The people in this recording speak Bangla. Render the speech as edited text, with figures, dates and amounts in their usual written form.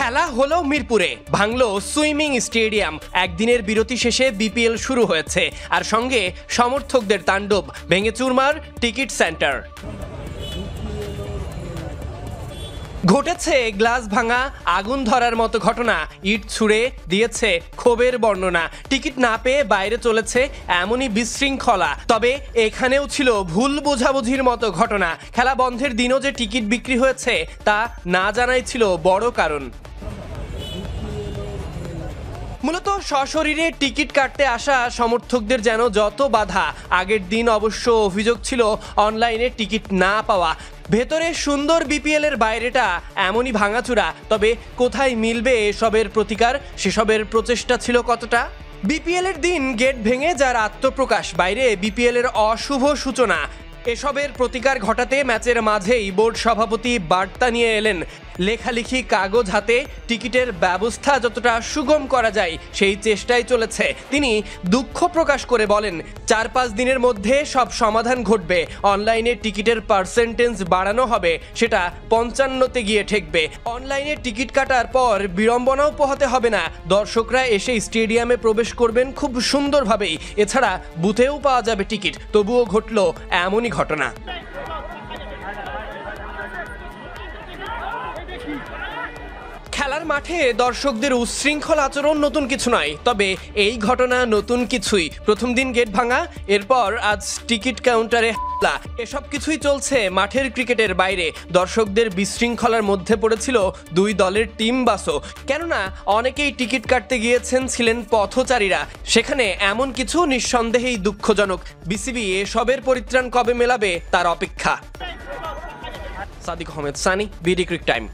খেলা হলো মিরপুরে, ভাঙলো সুইমিং স্টেডিয়াম। একদিনের বিরতি শেষে বিপিএল শুরু হয়েছে, আর সঙ্গে সমর্থকদের তাণ্ডব, ভেঙে চুরমার টিকিট সেন্টার। ঘটেছে গ্লাস ভাঙা, আগুন ধরার মতো ঘটনা, ইট ছুঁড়ে দিয়েছে ক্ষোভের বর্ণনা। টিকিট না পেয়ে বাইরে চলেছে এমনই বিশৃঙ্খলা। তবে এখানেও ছিল ভুল বোঝাবুঝির মতো ঘটনা। খেলা বন্ধের দিনও যে টিকিট বিক্রি হয়েছে তা না জানাই ছিল বড় কারণ। মূলত সশরীরে টিকিট কাটতে আসা সমর্থকদের যেন যত বাধা। আগের দিন অবশ্য অভিযোগ ছিল অনলাইনে টিকিট না পাওয়া। ভেতরে সুন্দর বিপিএল এর বাইরেটা এমনই ভাঙাচুরা। তবে কোথায় মিলবে এসবের প্রতিকার, সেসবের প্রচেষ্টা ছিল কতটা? বিপিএল এর দিন গেট ভেঙে যার আত্মপ্রকাশ, বাইরে বিপিএল এর অশুভ সূচনা। এসবের প্রতিকার ঘটাতে ম্যাচের মাঝেই বোর্ড সভাপতি বার্তা নিয়ে এলেন। লেখালেখি কাগজ হাতে টিকিটের ব্যবস্থা যতটা সুগম করা যায় সেই চেষ্টাই চলেছে। তিনি দুঃখ প্রকাশ করে বলেন, 4-5 দিনের মধ্যে সব সমাধান ঘটবে। অনলাইনে টিকিটের পার্সেন্টেজ বাড়ানো হবে, সেটা 55-তে গিয়ে ঠেকবে। অনলাইনে টিকিট কাটার পর বিড়ম্বনাও পোহাতে হবে না। দর্শকরা এসে স্টেডিয়ামে প্রবেশ করবেন খুব সুন্দরভাবেই। এছাড়া বুথেও পাওয়া যাবে টিকিট। তবুও ঘটল এমনই ঘটনা। খেলার মাঠে দর্শকদের উচ্ছৃঙ্খল আচরণ নতুন কিছু নয়, তবে এই ঘটনা নতুন কিছুই। প্রথম দিন গেট ভাঙা, এরপর আজ টিকিট কাউন্টারে হামলা। এসব কিছুই চলছে মাঠের ক্রিকেটের বাইরে। দর্শকদের বিশৃঙ্খলার মধ্যে পড়েছিল দুই দলের টিম বাসও। কেননা অনেকেই টিকিট কাটতে গিয়েছেন ছিলেন পথচারীরা। সেখানে এমন কিছু নিঃসন্দেহেই দুঃখজনক। বিসিবি এসবের পরিত্রাণ কবে মেলাবে তার অপেক্ষা। Sadiq Ahmed Sunny, BD cric time.